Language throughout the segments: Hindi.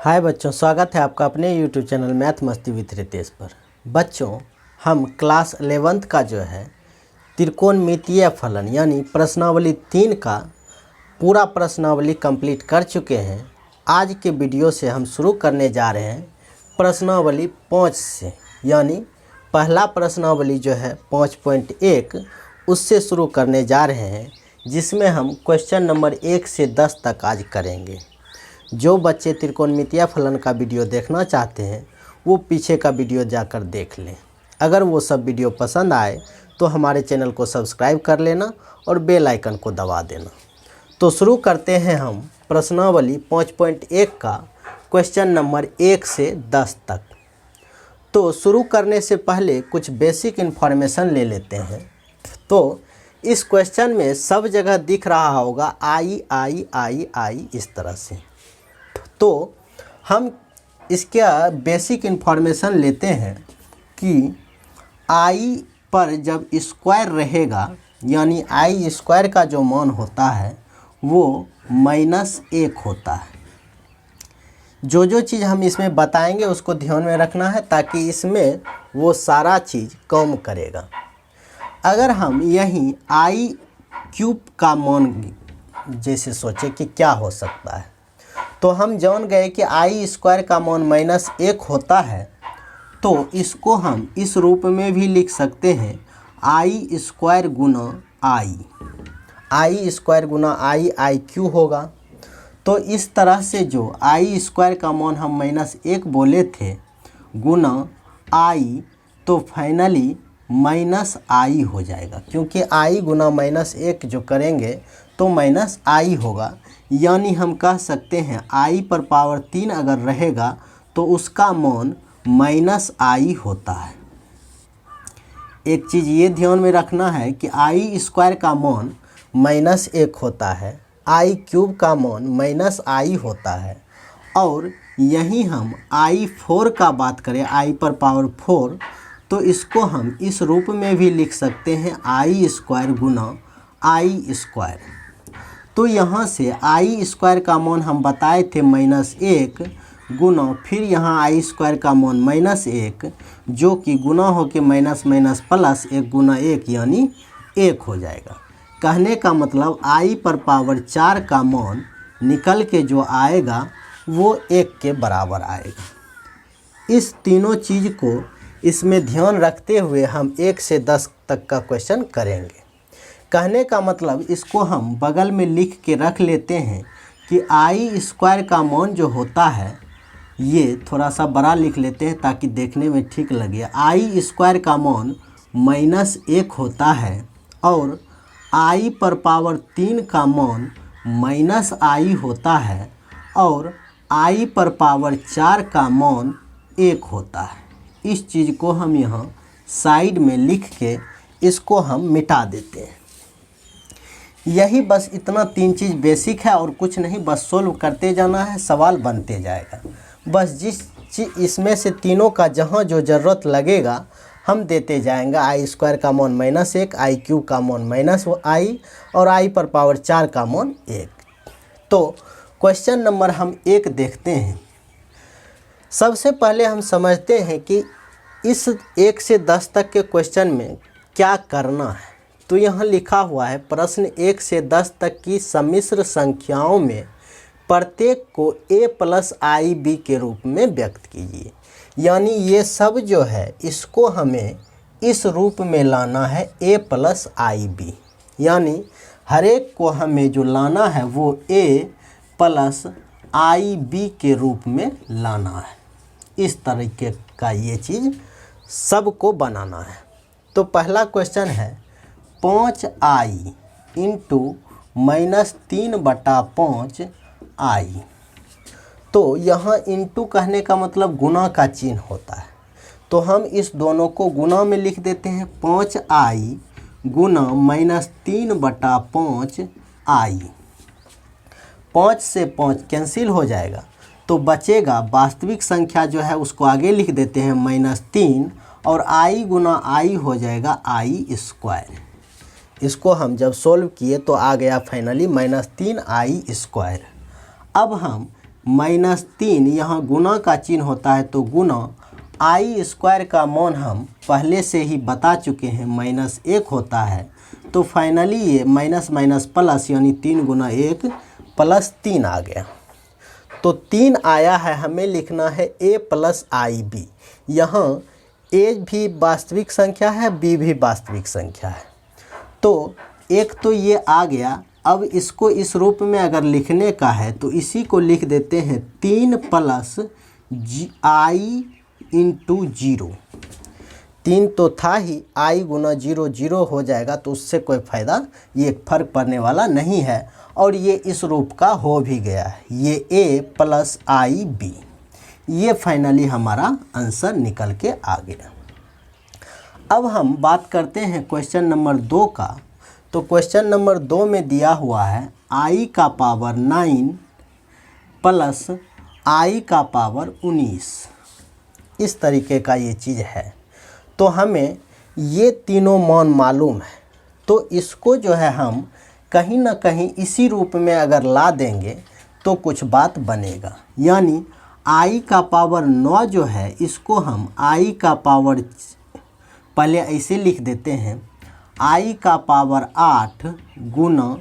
हाय बच्चों, स्वागत है आपका अपने यूट्यूब चैनल मैथ मस्ती विद रितेश पर। बच्चों, हम क्लास 11th का जो है त्रिकोणमितीय फलन यानी प्रश्नावली 3 का पूरा प्रश्नावली कंप्लीट कर चुके हैं। आज के वीडियो से हम शुरू करने जा रहे हैं प्रश्नावली 5 से, यानी पहला प्रश्नावली जो है 5.1 उससे शुरू करने जा रहे हैं, जिसमें हम क्वेश्चन नंबर 1 से 10 तक आज करेंगे। जो बच्चे त्रिकोणमितीय फलन का वीडियो देखना चाहते हैं वो पीछे का वीडियो जाकर देख लें। अगर वो सब वीडियो पसंद आए तो हमारे चैनल को सब्सक्राइब कर लेना और बेल आइकन को दबा देना। तो शुरू करते हैं हम प्रश्नावली 5.1 का क्वेश्चन नंबर 1 से 10 तक। तो शुरू करने से पहले कुछ बेसिक इन्फॉर्मेशन ले लेते हैं। तो इस क्वेश्चन में सब जगह दिख रहा होगा आई आई आई आई इस तरह से। तो हम इसका बेसिक इन्फॉर्मेशन लेते हैं कि आई पर जब स्क्वायर रहेगा, यानी आई स्क्वायर का जो मान होता है वो -1 होता है। जो चीज़ हम इसमें बताएंगे उसको ध्यान में रखना है, ताकि इसमें वो सारा चीज़ काम करेगा। अगर हम यहीं आई क्यूब का मान जैसे सोचे कि क्या हो सकता है, तो हम जान गए कि आई स्क्वायर का मान -1 होता है। तो इसको हम इस रूप में भी लिख सकते हैं, आई स्क्वायर गुना आई स्क्वायर गुना आई क्यू होगा। तो इस तरह से जो आई स्क्वायर का मान हम -1 बोले थे गुना आई, तो फाइनली -i हो जाएगा, क्योंकि i गुना -1 जो करेंगे तो -i होगा। यानी हम कह सकते हैं i पर पावर 3 अगर रहेगा तो उसका मान -i होता है। एक चीज़ ये ध्यान में रखना है कि आई स्क्वायर का मान -1 होता है, आई क्यूब का मान -i होता है, और यहीं हम i4 का बात करें, i पर पावर 4, तो इसको हम इस रूप में भी लिख सकते हैं आई स्क्वायर गुना आई स्क्वायर। तो यहाँ से आई स्क्वायर का मान हम बताए थे -1 गुना, फिर यहाँ आई स्क्वायर का मान -1, जो कि गुना हो के माइनस प्लस 1 गुना 1 यानी 1 हो जाएगा। कहने का मतलब आई पर पावर 4 का मान निकल के जो आएगा वो 1 के बराबर आएगा। इस तीनों चीज़ को इसमें ध्यान रखते हुए हम 1 से 10 तक का क्वेश्चन करेंगे। कहने का मतलब इसको हम बगल में लिख के रख लेते हैं कि आई स्क्वायर का मान जो होता है, ये थोड़ा सा बड़ा लिख लेते हैं ताकि देखने में ठीक लगे। आई स्क्वायर का मान -1 होता है और आई पर पावर 3 का मान -i होता है और आई पर पावर 4 का मान 1 होता है। इस चीज़ को हम यहाँ साइड में लिख के इसको हम मिटा देते हैं। यही बस इतना 3 चीज़ बेसिक है और कुछ नहीं, बस सोल्व करते जाना है, सवाल बनते जाएगा। बस जिस चीज़ इसमें से तीनों का जहाँ जो ज़रूरत लगेगा हम देते जाएंगे। आई स्क्वायर का मान -1, आई क्यूब का मान -i और आई पर पावर 4 का मान 1। तो क्वेश्चन नंबर हम 1 देखते हैं। सबसे पहले हम समझते हैं कि इस 1 से 10 तक के क्वेश्चन में क्या करना है। तो यहाँ लिखा हुआ है, प्रश्न 1 से 10 तक की सम्मिश्र संख्याओं में प्रत्येक को a + ib के रूप में व्यक्त कीजिए। यानी ये सब जो है इसको हमें इस रूप में लाना है a + ib, यानी हर एक को हमें जो लाना है वो a + ib के रूप में लाना है। इस तरीके का ये चीज़ सबको बनाना है। तो पहला क्वेश्चन है 5i इंटू -3/5 i। तो यहाँ इंटू कहने का मतलब गुना का चिन्ह होता है, तो हम इस दोनों को गुना में लिख देते हैं। 5i Guna -3/5 i। 5 से 5 कैंसिल हो जाएगा, तो बचेगा वास्तविक संख्या जो है उसको आगे लिख देते हैं -3, और i गुना i हो जाएगा आई स्क्वायर। इसको हम जब सोल्व किए तो आ गया फाइनली -3i स्क्वायर। अब हम -3, यहाँ गुना का चिन्ह होता है तो गुना आई स्क्वायर का मान हम पहले से ही बता चुके हैं -1 होता है। तो फाइनली ये माइनस माइनस प्लस यानी 3 गुना 1 प्लस 3 आ गया। तो 3 आया है, हमें लिखना है a प्लस आई बी। यहाँ a भी वास्तविक संख्या है, b भी वास्तविक संख्या है। तो एक तो ये आ गया। अब इसको इस रूप में अगर लिखने का है तो इसी को लिख देते हैं 3 प्लस आई इंटू 0। 3 तो था ही, आई गुना 0 0 हो जाएगा, तो उससे कोई फ़ायदा ये फर्क पड़ने वाला नहीं है। और ये इस रूप का हो भी गया है, ये a प्लस आई बी। ये फाइनली हमारा आंसर निकल के आ गया। अब हम बात करते हैं क्वेश्चन नंबर 2 का। तो क्वेश्चन नंबर 2 में दिया हुआ है आई का पावर 9 प्लस आई का पावर 19। इस तरीके का ये चीज़ है। तो हमें ये तीनों मान मालूम है, तो इसको जो है हम कहीं ना कहीं इसी रूप में अगर ला देंगे तो कुछ बात बनेगा। यानी आई का पावर 9 जो है, इसको हम आई का पावर, पहले ऐसे लिख देते हैं, आई का पावर 8 गुना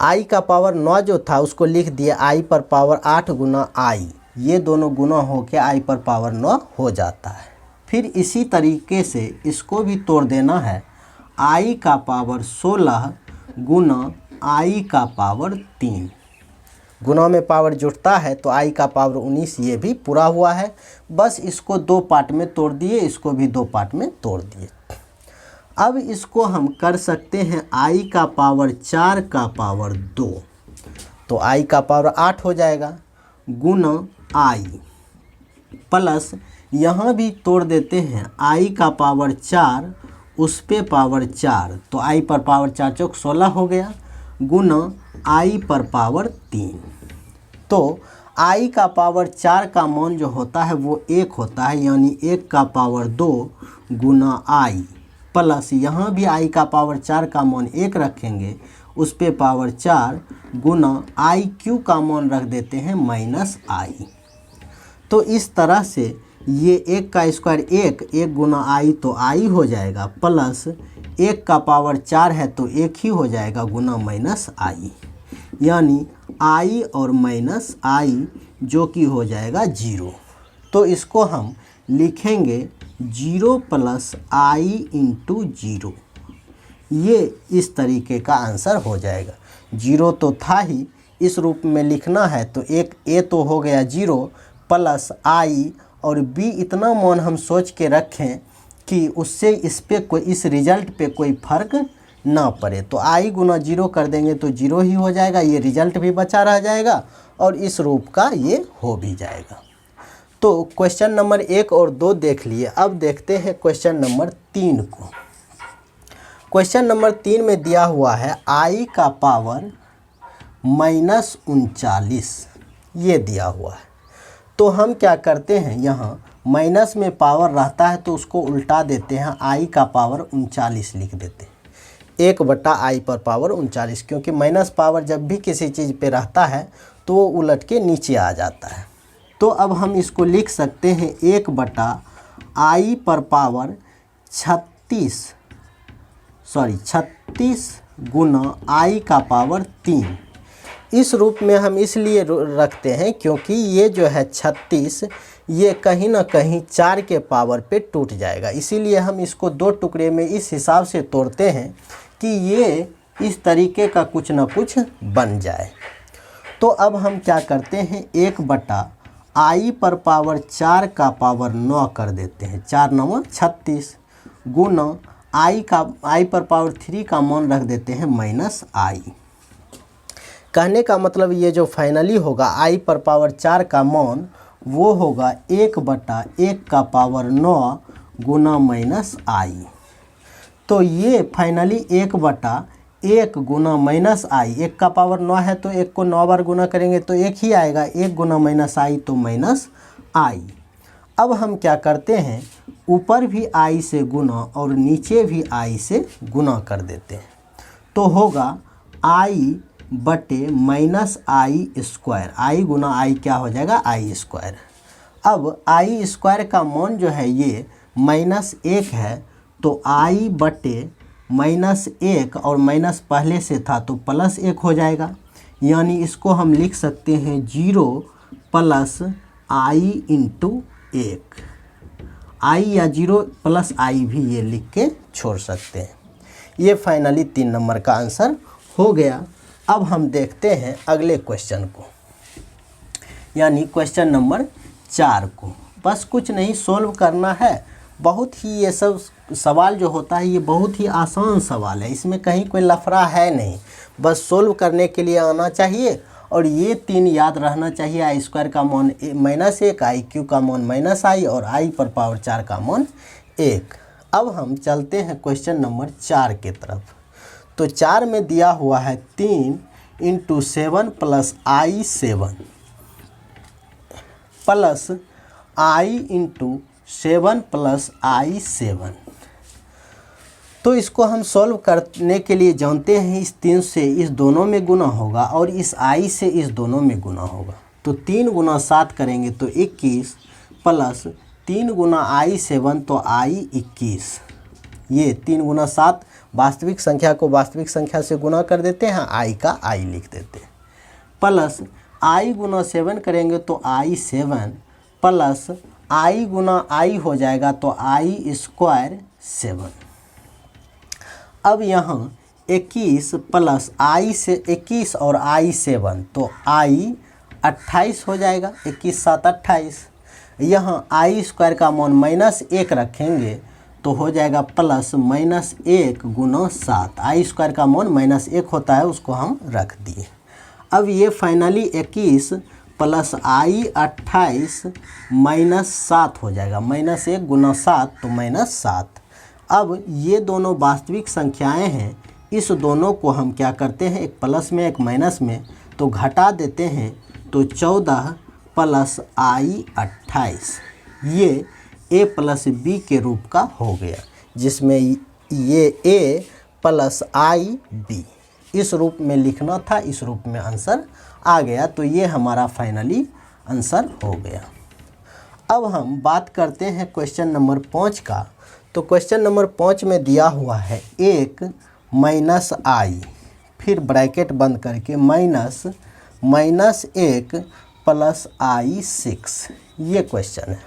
आई का पावर 9 जो था उसको लिख दिया आई पर पावर 8 गुना आई। ये दोनों गुना होके आई पर पावर 9 हो जाता है। फिर इसी तरीके से इसको भी तोड़ देना है, आई का पावर 16 गुना आई का पावर 3। गुना में पावर जुड़ता है तो आई का पावर 19, ये भी पूरा हुआ है। बस इसको 2 पार्ट में तोड़ दिए, इसको भी 2 पार्ट में तोड़ दिए। अब इसको हम कर सकते हैं आई का पावर 4 का पावर 2, तो आई का पावर 8 हो जाएगा गुना आई, प्लस यहाँ भी तोड़ देते हैं आई का पावर 4 उस पे पावर 4, तो आई पर पावर 4 चौक 16 हो गया गुना आई पर पावर 3। तो आई का पावर 4 का मान जो होता है वो 1 होता है, यानी 1 का पावर 2 गुना आई, प्लस यहाँ भी आई का पावर 4 का मान 1 रखेंगे, उस पे पावर 4 गुना आई क्यू का मान रख देते हैं माइनस आई। तो इस तरह से ये 1 का स्क्वायर 1 गुना आई तो आई हो जाएगा, प्लस 1 का पावर 4 है तो 1 ही हो जाएगा गुना माइनस आई, यानी आई और माइनस आई जो कि हो जाएगा 0। तो इसको हम लिखेंगे 0 प्लस आई इंटू 0। ये इस तरीके का आंसर हो जाएगा। 0 तो था ही, इस रूप में लिखना है तो एक ए तो हो गया 0 प्लस आई और बी इतना मान हम सोच के रखें कि उससे इस पे कोई, इस रिजल्ट पे कोई फर्क ना पड़े। तो आई गुना 0 कर देंगे तो 0 ही हो जाएगा, ये रिजल्ट भी बचा रह जाएगा और इस रूप का ये हो भी जाएगा। तो क्वेश्चन नंबर 1 और 2 देख लिए। अब देखते हैं क्वेश्चन नंबर 3 को। क्वेश्चन नंबर 3 में दिया हुआ है आई का पावर -39, ये दिया हुआ है। तो हम क्या करते हैं, यहाँ माइनस में पावर रहता है तो उसको उल्टा देते हैं, आई का पावर 39 लिख देते हैं, 1/आई पर पावर 39, क्योंकि माइनस पावर जब भी किसी चीज़ पे रहता है तो वो उलट के नीचे आ जाता है। तो अब हम इसको लिख सकते हैं 1/आई पर पावर 36 गुना आई का पावर 3। इस रूप में हम इसलिए रखते हैं क्योंकि ये जो है 36 ये कहीं ना कहीं 4 के पावर पे टूट जाएगा, इसीलिए हम इसको 2 टुकड़े में इस हिसाब से तोड़ते हैं कि ये इस तरीके का कुछ ना कुछ बन जाए। तो अब हम क्या करते हैं, 1/आई पर पावर 4 का पावर 9 कर देते हैं, 4 9 36 गुना आई पर पावर 3 का मान रख देते हैं माइनस आई। कहने का मतलब ये जो फाइनली होगा आई पर पावर 4 का मान वो होगा 1/1 का पावर 9 गुना माइनस आई। तो ये फाइनली 1/1 गुना माइनस आई, 1 का पावर 9 है तो 1 को 9 बार गुना करेंगे तो 1 ही आएगा, 1 गुना माइनस आई तो माइनस आई। अब हम क्या करते हैं, ऊपर भी आई से गुना और नीचे भी आई से गुना कर देते हैं, तो होगा आई बटे माइनस आई स्क्वायर, आई गुना आई क्या हो जाएगा आई स्क्वायर। अब आई स्क्वायर का मान जो है ये -1 है, तो आई बटे -1 और माइनस पहले से था तो +1 हो जाएगा, यानी इसको हम लिख सकते हैं 0 प्लस आई इंटू 1। आई या 0 प्लस आई भी ये लिख के छोड़ सकते हैं। ये फाइनली 3 नंबर का आंसर हो गया। अब हम देखते हैं अगले क्वेश्चन को, यानी क्वेश्चन नंबर 4 को। बस कुछ नहीं सोल्व करना है। बहुत ही ये सब सवाल जो होता है ये बहुत ही आसान सवाल है, इसमें कहीं कोई लफड़ा है नहीं, बस सोल्व करने के लिए आना चाहिए और ये 3 याद रहना चाहिए। आई स्क्वायर का मान -1, आई क्यू का मान -i और आई पर पावर 4 का मान 1। अब हम चलते हैं क्वेश्चन नंबर 4 के तरफ। तो 4 में दिया हुआ है 3 × 7 + i7 प्लस i × 7 + i7। तो इसको हम सॉल्व करने के लिए जानते हैं इस 3 से इस दोनों में गुना होगा और इस i से इस दोनों में गुना होगा। तो 3 × 7 करेंगे तो 21 प्लस 3 × i7 तो i 21। ये 3 × 7 वास्तविक संख्या को वास्तविक संख्या से गुना कर देते हैं, i का i लिख देते हैं, प्लस i × 7 करेंगे तो i7 प्लस i × i हो जाएगा तो i स्क्वायर 7। अब यहाँ 21 प्लस i से 21 और i7 तो i 28 हो जाएगा, 21 7 28। यहाँ i स्क्वायर का मान -1 रखेंगे तो हो जाएगा प्लस -1 × 7। आई स्क्वायर का मान -1 होता है, उसको हम रख दिए। अब ये फाइनली 21 प्लस i 28 -7 हो जाएगा, -1 × 7 तो -7। अब ये दोनों वास्तविक संख्याएं हैं, इस दोनों को हम क्या करते हैं, एक प्लस में एक माइनस में, तो घटा देते हैं तो 14 प्लस i 28 ये a प्लस b के रूप का हो गया, जिसमें ये a प्लस i b इस रूप में लिखना था, इस रूप में आंसर आ गया। तो ये हमारा फाइनली आंसर हो गया। अब हम बात करते हैं क्वेश्चन नंबर 5 का। तो क्वेश्चन नंबर 5 में दिया हुआ है 1 -i, फिर ब्रैकेट बंद करके -1 प्लस i6, ये क्वेश्चन है।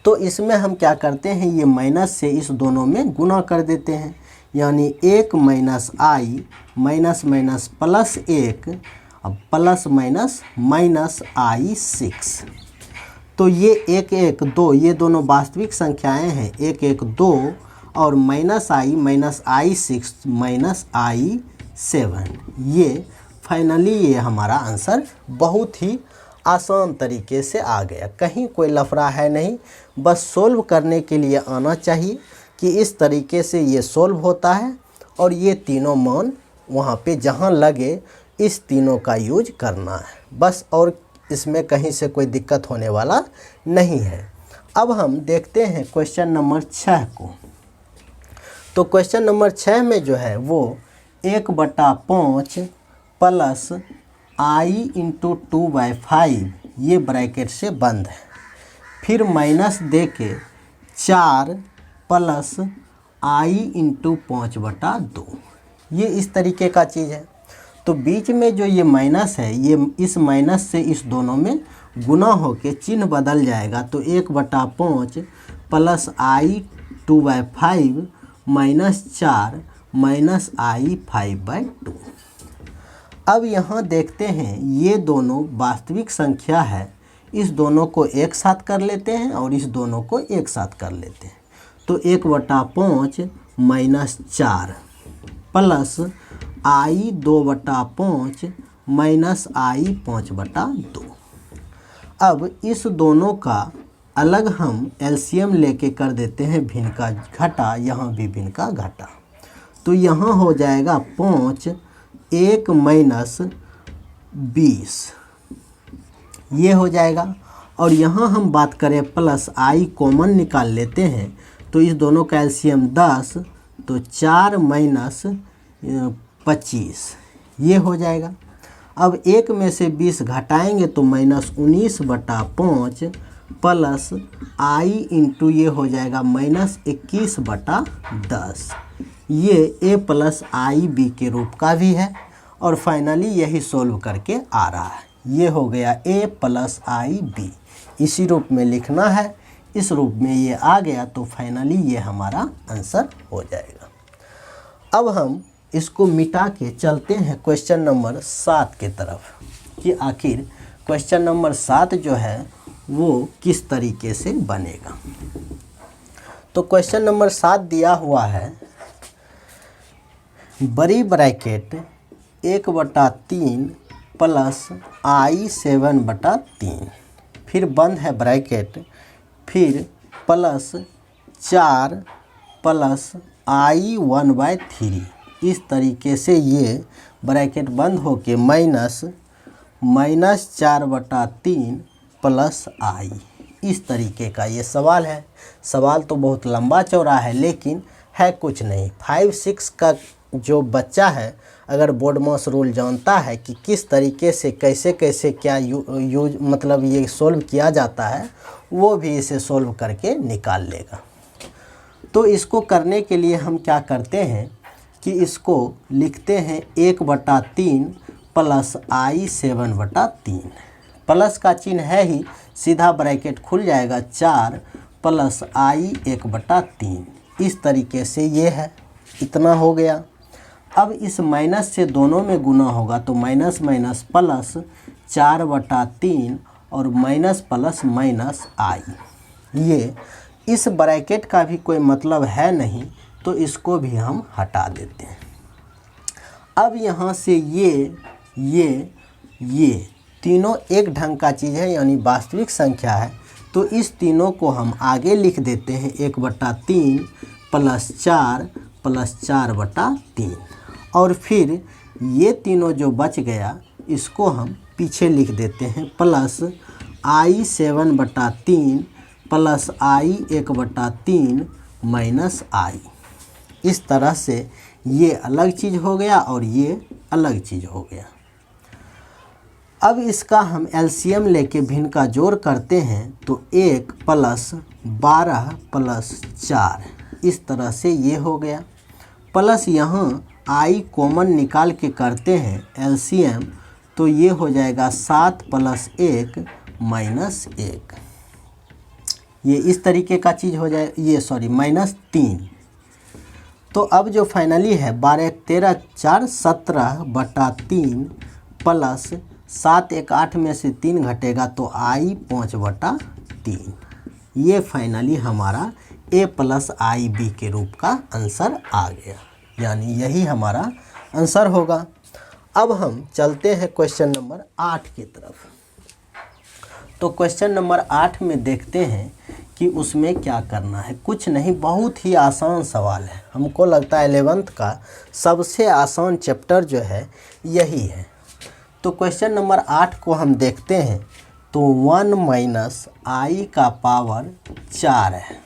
तो इसमें हम क्या करते हैं, ये माइनस से इस दोनों में गुना कर देते हैं, यानी 1 -i माइनस माइनस प्लस 1 अब प्लस माइनस -i6। तो ये 1 1 2 ये दोनों वास्तविक संख्याएं हैं, 1 1 2 और -i -i6 -i7। ये फाइनली ये हमारा आंसर बहुत ही आसान तरीके से आ गया, कहीं कोई लफड़ा है नहीं, बस सोल्व करने के लिए आना चाहिए कि इस तरीके से ये सोल्व होता है और ये तीनों मान वहाँ पे जहाँ लगे इस तीनों का यूज करना है बस, और इसमें कहीं से कोई दिक्कत होने वाला नहीं है। अब हम देखते हैं क्वेश्चन नंबर 6 को। तो क्वेश्चन नंबर 6 में जो है वो 1/5 प्लस i × 2/5 ये ब्रैकेट से बंद है, फिर माइनस दे के 4 प्लस i × 5/2 ये इस तरीके का चीज़ है। तो बीच में जो ये माइनस है, ये इस माइनस से इस दोनों में गुना होके चिन्ह बदल जाएगा, तो 1/5 प्लस i 2/5 -4 -i 5/2। अब यहाँ देखते हैं ये दोनों वास्तविक संख्या है, इस दोनों को एक साथ कर लेते हैं और इस दोनों को एक साथ कर लेते हैं। तो 1/5 -4 प्लस i 2/5 -i 5/2। अब इस दोनों का अलग हम एलसीएम लेके कर देते हैं भिन्न का घटा, यहाँ भी भिन्न का घटा। तो यहाँ हो जाएगा 5 1 -20 ये हो जाएगा। और यहाँ हम बात करें प्लस i कॉमन निकाल लेते हैं, तो इस दोनों का एलसीएम 10, तो 4 -25 ये हो जाएगा। अब 1 में से 20 घटाएंगे तो -19/5 प्लस आई इंटू ये हो जाएगा -21/10। ये a प्लस आई बी के रूप का भी है और फाइनली यही सोल्व करके आ रहा है। ये हो गया a प्लस आई बी, इसी रूप में लिखना है। इस रूप में ये आ गया तो फाइनली ये हमारा आंसर हो जाएगा। अब हम इसको मिटा के चलते हैं क्वेश्चन नंबर 7 के तरफ कि आखिर क्वेश्चन नंबर 7 जो है वो किस तरीके से बनेगा। तो क्वेश्चन नंबर 7 दिया हुआ है, बड़ी ब्रैकेट 1/3 प्लस आई 7/3, फिर बंद है ब्रैकेट, फिर प्लस 4 प्लस आई 1/3। इस तरीके से ये ब्रैकेट बंद होके -4/3 प्लस आई, इस तरीके का ये सवाल है। सवाल तो बहुत लंबा चौड़ा है लेकिन है कुछ नहीं। 5-6 का जो बच्चा है अगर बोर्डमॉस रूल जानता है कि किस तरीके से कैसे कैसे क्या यूज मतलब ये सोल्व किया जाता है, वो भी इसे सोल्व करके निकाल लेगा। तो इसको करने के लिए हम क्या करते हैं कि इसको लिखते हैं 1/3 प्लस आई 7/3। प्लस का चिन्ह है ही, सीधा ब्रैकेट खुल जाएगा 4 प्लस आई 1/3। इस तरीके से ये है, इतना हो गया। अब इस माइनस से दोनों में गुना होगा तो माइनस माइनस प्लस 4/3 और माइनस प्लस माइनस आई। ये इस ब्रैकेट का भी कोई मतलब है नहीं तो इसको भी हम हटा देते हैं। अब यहाँ से ये तीनों एक ढंग का चीज़ है यानी वास्तविक संख्या है, तो इस तीनों को हम आगे लिख देते हैं 1/3 प्लस 4 प्लस 4/3। और फिर ये तीनों जो बच गया इसको हम पीछे लिख देते हैं प्लस आई 7/3 प्लस आई 1/3 माइनस आई। इस तरह से ये अलग चीज़ हो गया और ये अलग चीज़ हो गया। अब इसका हम एलसीएम लेके भिन्न का जोड़ करते हैं तो 1 प्लस 12 प्लस 4, इस तरह से ये हो गया। प्लस यहाँ आई कॉमन निकाल के करते हैं एलसीएम तो ये हो जाएगा 7 प्लस 1 माइनस 1। ये इस तरीके का चीज़ हो जाए, ये सॉरी -3। तो अब जो फाइनली है 12 13 4 17/3 प्लस 7 1 8 में से 3 घटेगा तो आई 5/3। ये फाइनली हमारा a प्लस आई बी के रूप का आंसर आ गया, यानी यही हमारा आंसर होगा। अब हम चलते हैं क्वेश्चन नंबर 8 की तरफ। तो क्वेश्चन नंबर 8 में देखते हैं कि उसमें क्या करना है। कुछ नहीं, बहुत ही आसान सवाल है। हमको लगता है 11th का सबसे आसान चैप्टर जो है यही है। तो क्वेश्चन नंबर 8 को हम देखते हैं तो 1 माइनस आई का पावर 4 है।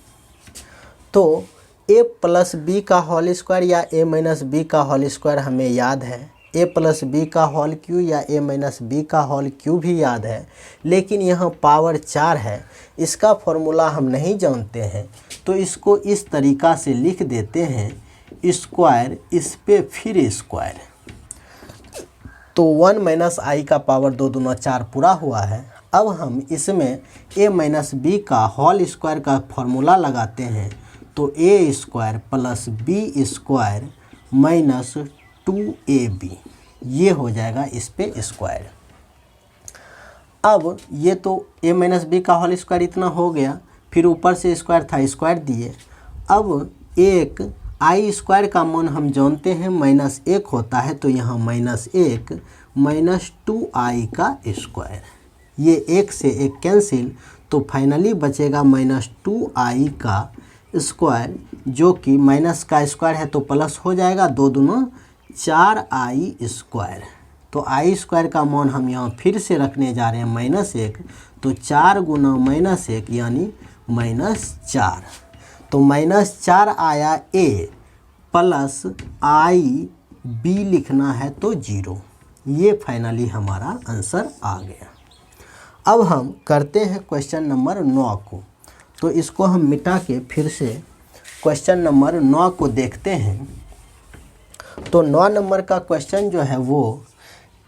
तो a प्लस बी का होल स्क्वायर या a माइनस बी का होल स्क्वायर हमें याद है, a प्लस बी का होल क्यू या a माइनस बी का होल क्यू भी याद है, लेकिन यहाँ पावर 4 है, इसका फॉर्मूला हम नहीं जानते हैं। तो इसको इस तरीक़ा से लिख देते हैं स्क्वायर, इस पे फिर स्क्वायर। तो 1 माइनस आई का पावर 2 दूना 4 पूरा हुआ है। अब हम इसमें a माइनस बी का होल स्क्वायर का फॉर्मूला लगाते हैं तो a square plus b square minus 2ab, ये हो जाएगा इस पे स्क्वायर। अब ये तो a माइनस बी का होल स्क्वायर इतना हो गया, फिर ऊपर से स्क्वायर था, स्क्वायर दिए। अब एक आई स्क्वायर का मान हम जानते हैं -1 होता है, तो यहाँ -1 माइनस 2i का स्क्वायर, ये 1 से 1 कैंसिल, तो फाइनली बचेगा -2i का स्क्वायर, जो कि माइनस का स्क्वायर है तो प्लस हो जाएगा, 2 दूना 4i स्क्वायर। तो आई स्क्वायर का मान हम यहाँ फिर से रखने जा रहे हैं -1, तो 4 गुना -1 यानी -4। तो -4 आया a प्लस आई बी लिखना है तो 0। ये फाइनली हमारा आंसर आ गया। अब हम करते हैं क्वेश्चन नंबर 9 को। तो इसको हम मिटा के फिर से क्वेश्चन नंबर 9 को देखते हैं। तो 9 नंबर का क्वेश्चन जो है वो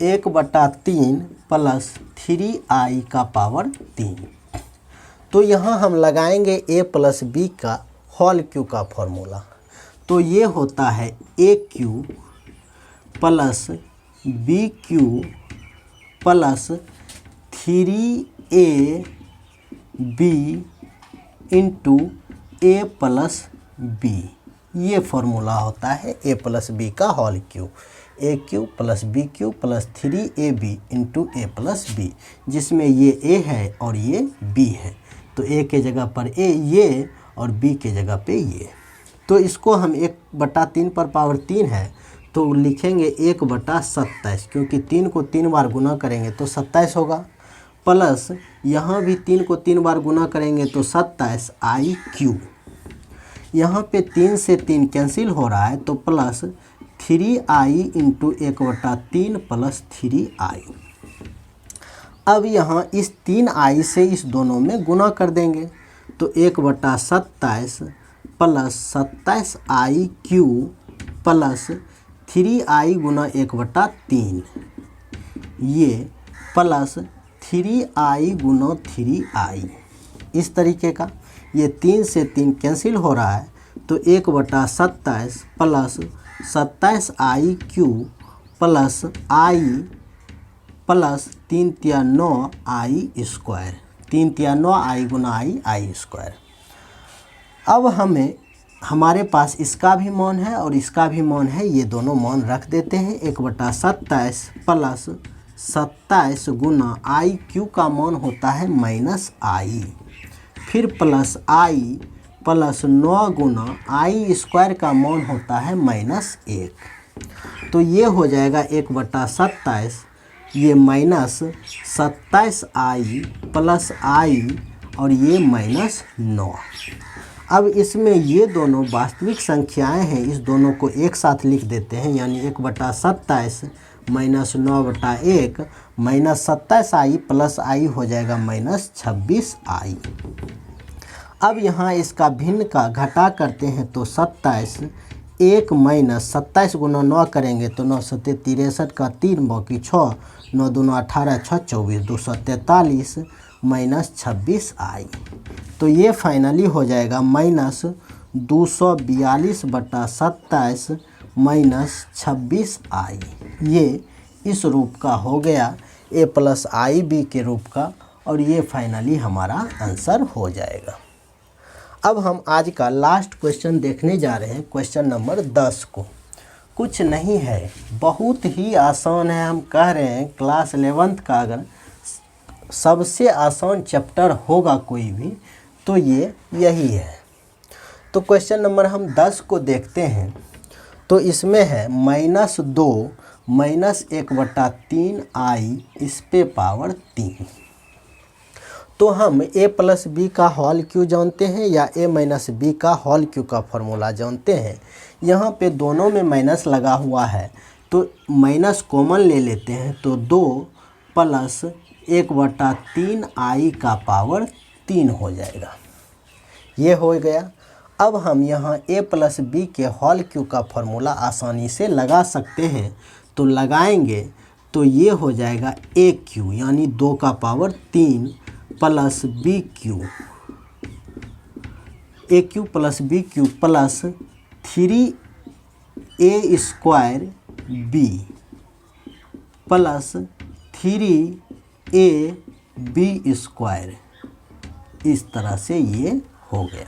1/3 प्लस 3i का पावर 3। तो यहाँ हम लगाएंगे a प्लस बी का होल क्यू का फॉर्मूला। तो ये होता है AQ plus BQ plus 3AB into a plus b. ये फॉर्मूला होता है a प्लस बी का whole cube. AQ plus BQ plus 3AB into a plus b, जिसमें ये a है और ये b है। तो a के जगह पर a ये और b के जगह पे ये। तो इसको हम 1/3 पर पावर 3 है तो लिखेंगे 1/27, क्योंकि 3 को 3 बार गुना करेंगे तो 27 होगा। प्लस यहाँ भी 3 को 3 बार गुना करेंगे तो 27i3। यहाँ पे 3 से 3 कैंसिल हो रहा है तो plus 3i into 1/3 plus 3i। अब यहाँ इस 3i से इस दोनों में गुना कर देंगे तो 1/27 प्लस 27i3 प्लस 3i गुना 1/3 ये प्लस 3i गुना 3i। इस तरीके का ये 3 से 3 कैंसिल हो रहा है तो 1/27 plus 27i3 plus i plus 3 तिया 9i²। 3 तिया 9i गुना i² अब हमारे पास इसका भी मान है और इसका भी मान है। ये दोनों मान रख देते हैं। 1/27 प्लस 27 गुना i3 का मान होता है -i, फिर plus i plus 9 Guna i² का मान होता है -1। तो ये हो जाएगा 1/27, ये -27i प्लस i और ये -9। अब इसमें ये दोनों वास्तविक संख्याएं हैं, इस दोनों को एक साथ लिख देते हैं, यानी 1/27 -9/1 -27i प्लस i हो जाएगा -26i। अब यहाँ इसका भिन्न का घटा करते हैं तो 27 1 -27 गुना 9 करेंगे तो 9 7 63 का 3 बाकी 6 9 2 18 6 24 243 -26i। तो ये फाइनली हो जाएगा -242/27 -26i। ये इस रूप का हो गया a प्लस आई बी के रूप का, और ये फाइनली हमारा आंसर हो जाएगा। अब हम आज का लास्ट क्वेश्चन देखने जा रहे हैं, क्वेश्चन नंबर 10 को। कुछ नहीं है, बहुत ही आसान है। हम कह रहे हैं क्लास 11th का अगर सबसे आसान चैप्टर होगा कोई भी तो ये यही है। तो क्वेश्चन नंबर हम 10 को देखते हैं। तो इसमें है -2 -1/3i इस पे पावर 3। तो हम a प्लस बी का होल क्यू जानते हैं या a माइनस बी का होल क्यू का फॉर्मूला जानते हैं। यहाँ पे दोनों में माइनस लगा हुआ है तो माइनस कॉमन ले लेते हैं तो 2 प्लस 1/3i का पावर 3 हो जाएगा। ये हो गया। अब हम यहाँ a प्लस बी के होल क्यू का फॉर्मूला आसानी से लगा सकते हैं। तो लगाएंगे तो ये हो जाएगा AQ यानी 2 का power 3 plus BQ, AQ plus BQ plus 3a² B plus 3ab²। इस तरह से ये हो गया।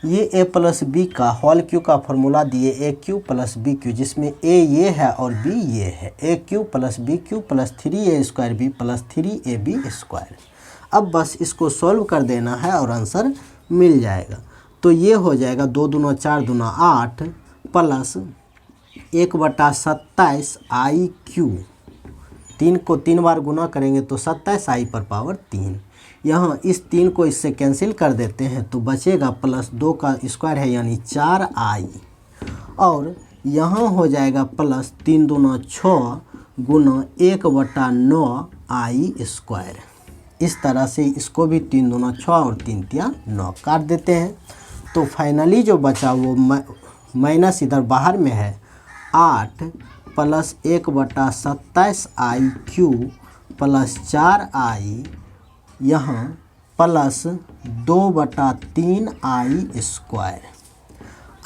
ये a प्लस बी का होल क्यू का फॉर्मूला दिए AQ प्लस BQ, जिसमें a ये है और b ये है। AQ plus BQ plus 3a² plus 3ab²। अब बस इसको सॉल्व कर देना है और आंसर मिल जाएगा। तो ये हो जाएगा 2 दूना 4 दूना 8 प्लस 1/27i3। 3 को 3 बार गुना करेंगे तो 27i पर पावर 3। यहाँ इस 3 को इससे कैंसिल कर देते हैं तो बचेगा प्लस 2 का स्क्वायर है यानी 4i, और यहाँ हो जाएगा प्लस 3 दूना 6 गुना 1/9 आई स्क्वायर। इस तरह से इसको भी 3 दूना 6 और 3 तिया 9 काट देते हैं। तो फाइनली जो बचा वो माइनस इधर बाहर में है 8 प्लस 1/27 आई क्यू प्लस 4 आई यहाँ प्लस 2/3 आई स्क्वायर।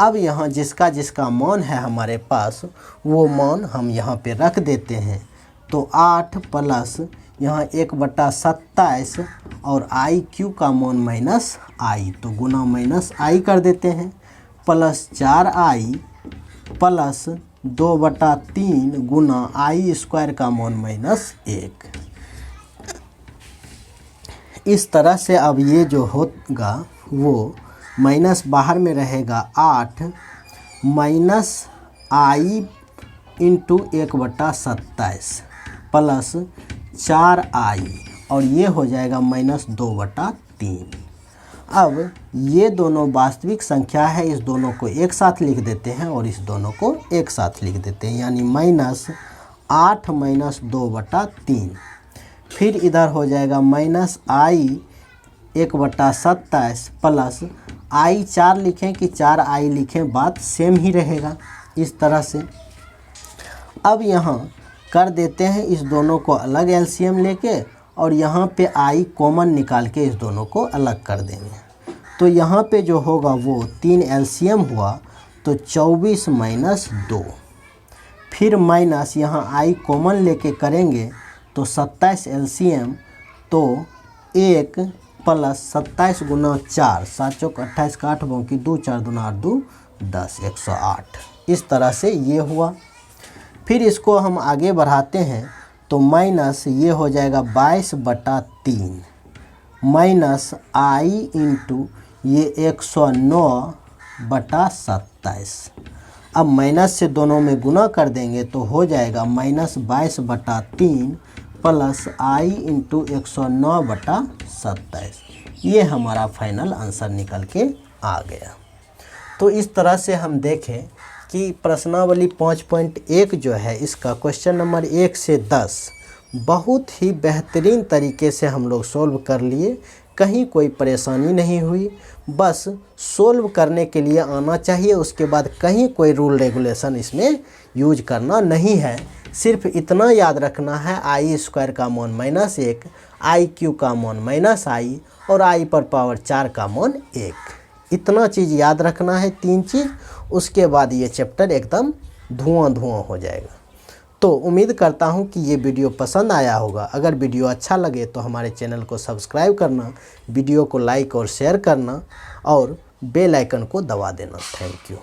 अब यहाँ जिसका जिसका मान है हमारे पास वो मान हम यहाँ पे रख देते हैं। तो 8 प्लस यहाँ 1/27 और आई क्यू का मान माइनस आई, तो गुना माइनस आई कर देते हैं, plus 4 I plus 2/3 Guna I square का मान माइनस 1। इस तरह से अब ये जो होगा वो माइनस बाहर में रहेगा 8 माइनस आई इंटू 1/27 प्लस 4 आई और ये हो जाएगा माइनस 2/3। अब ये दोनों वास्तविक संख्या है, इस दोनों को एक साथ लिख देते हैं और इस दोनों को एक साथ लिख देते हैं, यानी माइनस 8 माइनस 2/3। फिर इधर हो जाएगा माइनस आई 1/27 प्लस आई 4 लिखें कि 4 आई लिखें, बात सेम ही रहेगा इस तरह से। अब यहाँ कर देते हैं इस दोनों को अलग एलसीएम लेके और यहाँ पे आई कॉमन निकाल के इस दोनों को अलग कर देंगे। तो यहाँ पे जो होगा वो 3 एलसीएम हुआ तो 24 माइनस 2, फिर माइनस यहाँ आई कॉमन लेके करेंगे तो 27 एलसीएम, तो 1 प्लस 27 गुना 4 7 चौक 28 का 8 बाकी 2 4 दूना 8 2 10 108। इस तरह से ये हुआ। फिर इसको हम आगे बढ़ाते हैं तो माइनस ये हो जाएगा 22/3 माइनस आई इंटू ये 109/27। अब माइनस से दोनों में गुना कर देंगे तो हो जाएगा माइनस 22/3 प्लस आई इंटू 109/27। ये हमारा फाइनल आंसर निकल के आ गया। तो इस तरह से हम देखें कि प्रश्नावली 5.1 जो है इसका क्वेश्चन नंबर 1 से 10 बहुत ही बेहतरीन तरीके से हम लोग सोल्व कर लिए, कहीं कोई परेशानी नहीं हुई। बस सोल्व करने के लिए आना चाहिए, उसके बाद कहीं कोई रूल रेगुलेशन इसमें यूज करना नहीं है। सिर्फ इतना याद रखना है आई स्क्वायर का मान माइनस 1, आई क्यू का मान माइनस आई और आई पर पावर 4 का मान 1। इतना चीज़ याद रखना है, 3 चीज़। उसके बाद ये चैप्टर एकदम धुआं धुआं हो जाएगा। तो उम्मीद करता हूँ कि ये वीडियो पसंद आया होगा। अगर वीडियो अच्छा लगे तो हमारे चैनल को सब्सक्राइब करना, वीडियो को लाइक और शेयर करना और बेल आइकन को दबा देना। Thank you.